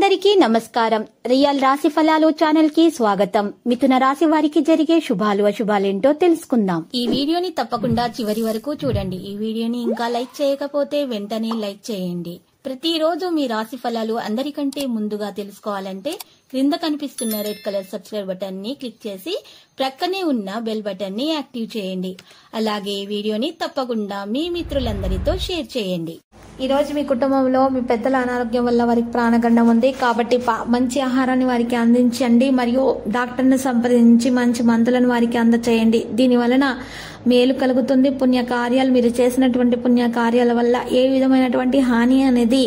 అందరికీ నమస్కారం. రియల్ రాశి ఫలాలు ఛానల్ కి స్వాగతం. మిథున రాశి వారికి జరిగే శుభాలు అశుభాలేంటో తెలుసుకుందాం. ఈ వీడియోని తప్పకుండా చివరి వరకు చూడండి. ఈ వీడియోని ఇంకా లైక్ చేయకపోతే వెంటనే లైక్ చేయండి. ప్రతిరోజు మీ రాశి ఫలాలు అందరికంటే ముందుగా తెలుసుకోవాలంటే క్రింద కనిపిస్తున్న రెడ్ కలర్ సబ్స్క్రైబ్ బటన్ ని క్లిక్ చేసి ప్రక్కనే ఉన్న బెల్ బటన్ ని యాక్టివ్ చేయండి. అలాగే ఈ వీడియోని తప్పకుండా మీ మిత్రులందరితో షేర్ చేయండి. ఈ రోజు మీ కుటుంబంలో మీ పెద్దల అనారోగ్యం వల్ల వారికి ప్రాణగండం ఉంది కాబట్టి మంచి ఆహారాన్ని వారికి అందించండి మరియు డాక్టర్ని సంప్రదించి మంచి మందులను వారికి అందచేయండి. దీని వలన మేలు కలుగుతుంది. పుణ్యకార్యాలు మీరు చేసినటువంటి పుణ్యకార్యాల వల్ల ఏ విధమైనటువంటి హాని అనేది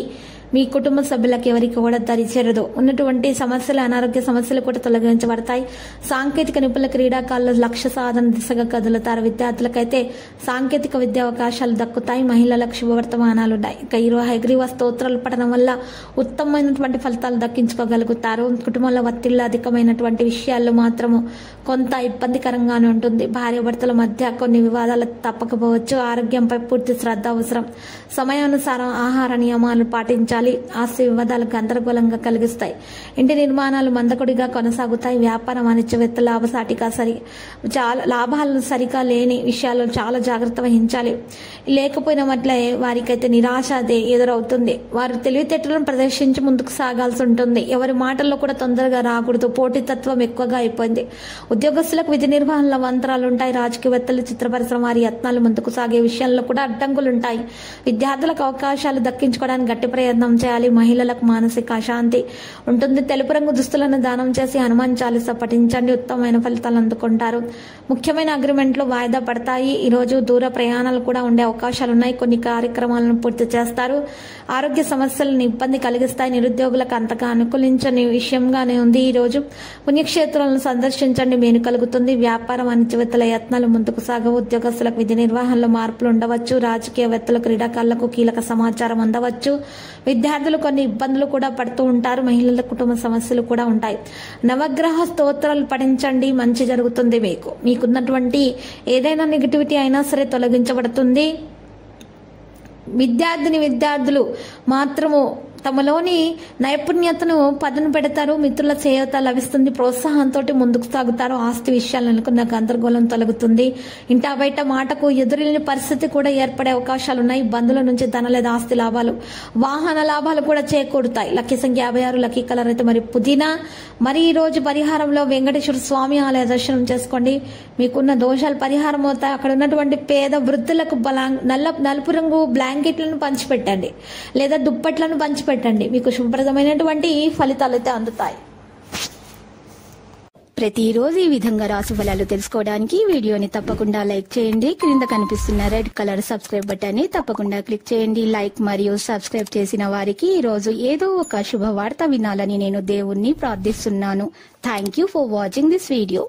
మీ కుటుంబ సభ్యులకు ఎవరికి కూడా దరిచేరదు. ఉన్నటువంటి సమస్యలు అనారోగ్య సమస్యలు కూడా తొలగించబడతాయి. సాంకేతిక నిపుణుల క్రీడాకారులు లక్ష్య సాధన దిశగా కదులుతారు. విద్యార్థులకైతే సాంకేతిక విద్యా అవకాశాలు దక్కుతాయి. మహిళలకు శుభవర్తమానాలు ఉన్నాయి. ఇక ఈరోజు హయగ్రీవ స్తోత్రాలు పఠనం వల్ల ఉత్తమమైనటువంటి ఫలితాలు దక్కించుకోగలుగుతారు. కుటుంబంలో ఒత్తిళ్లు అధికమైనటువంటి విషయాల్లో మాత్రము కొంత ఇబ్బందికరంగానే ఉంటుంది. భార్యాభర్తల మధ్య కొన్ని వివాదాలు తప్పకపోవచ్చు. ఆరోగ్యంపై పూర్తి శ్రద్ధ అవసరం. సమయానుసారం ఆహార నియమాలు పాటించాలి. ఆస్తి వివాదాలు గందరగోళంగా కలిగిస్తాయి. ఇంటి నిర్మాణాలు మందకొడిగా కొనసాగుతాయి. వ్యాపార వాణిజ్యవేత్తల లాభసాటిగా చాలా లాభాలు సరిగా లేని విషయాల్లో చాలా జాగ్రత్త వహించాలి. లేకపోయినట్లే వారికైతే నిరాశ ఎదురవుతుంది. వారు తెలివితేటలను ప్రదర్శించి ముందుకు సాగాల్సి ఉంటుంది. ఎవరి మాటల్లో కూడా తొందరగా రాకూడదు. పోటీతత్వం ఎక్కువగా అయిపోయింది. ఉద్యోగస్తులకు విధి నిర్వహణలో మంత్రాలు ఉంటాయి. రాజకీయవేత్తలు చిత్ర పరిశ్రమ వారి యత్నాలు ముందుకు సాగే విషయాల్లో కూడా అడ్డంకులు ఉంటాయి. విద్యార్థులకు అవకాశాలు దక్కించుకోవడానికి గట్టి ప్రయత్నం చేయాలి. మహిళలకు మానసిక అశాంతి ఉంటుంది. తెలుపు రంగు దుస్తులను దానం చేసి హనుమాన్ చాలీసా పఠించండి. ఉత్తమమైన ఫలితాలు అందుకుంటారు. ముఖ్యమైన అగ్రిమెంట్లు వాయిదా పడతాయి. ఈరోజు దూర ప్రయాణాలు కూడా ఉండే అవకాశాలున్నాయి. కొన్ని కార్యక్రమాలను పూర్తి చేస్తారు. ఆరోగ్య సమస్యలను ఇబ్బంది కలిగిస్తాయి. నిరుద్యోగులకు అంతగా అనుకూలించని విషయంగానే ఉంది. ఈరోజు పుణ్యక్షేత్రాలను సందర్శించండి. మేలు కలుగుతుంది. వ్యాపార వాణిజ్యవేత్తల యత్నాలు ముందుకు సాగవు. ఉద్యోగస్తులకు విధి నిర్వహణలో మార్పులు ఉండవచ్చు. రాజకీయవేత్తలు క్రీడాకారులకు కీలక సమాచారం అందవచ్చు. విద్యార్థులు కొన్ని ఇబ్బందులు కూడా పడుతూ ఉంటారు. మహిళల కుటుంబ సమస్యలు కూడా ఉంటాయి. నవగ్రహ స్తోత్రాలు పఠించండి. మంచి జరుగుతుంది. మీకున్నటువంటి ఏదైనా నెగిటివిటీ అయినా సరే తొలగించబడుతుంది. విద్యార్థులు మాత్రము తమలోని నైపుణ్యతను పదును పెడతారు. మిత్రుల చేయూత లభిస్తుంది. ప్రోత్సాహంతో ముందుకు సాగుతారు. ఆస్తి విషయాలు అనుకున్న గందరగోళం తొలగుతుంది. ఇంటా బయట మాటకు ఎదురులేని పరిస్థితి కూడా ఏర్పడే అవకాశాలు ఉన్నాయి. బంధువుల నుంచి ధన లేదా ఆస్తి లాభాలు, వాహన లాభాలు కూడా చేకూరుతాయి. లక్కీ సంఖ్య 56, లక్కీ కలర్ అయితే మరి పుదీనా. మరి ఈ రోజు పరిహారంలో వెంకటేశ్వర స్వామి ఆలయ దర్శనం చేసుకోండి. మీకున్న దోషాలు పరిహారం అవుతాయి. అక్కడ ఉన్నటువంటి పేద వృద్ధులకు నలుపు రంగు బ్లాంకెట్లను పంచిపెట్టండి లేదా దుప్పట్లను పంచిపెట్టండి. మీకు శుభప్రదమైనటువంటి ఫలితాలు అయితే అందుతాయి. ప్రతిరోజు ఈ విధంగా రాశి ఫలాలు తెలుసుకోవడానికి వీడియోని తప్పకుండా లైక్ చేయండి. క్రింద కనిపిస్తున్న రెడ్ కలర్ సబ్స్క్రైబ్ బటన్ ని తప్పకుండా క్లిక్ చేయండి. లైక్ మరియు సబ్స్క్రైబ్ చేసిన వారికి ఈ రోజు ఏదో ఒక శుభవార్త వినాలని నేను దేవుణ్ణి ప్రార్థిస్తున్నాను. Thank you for watching this video.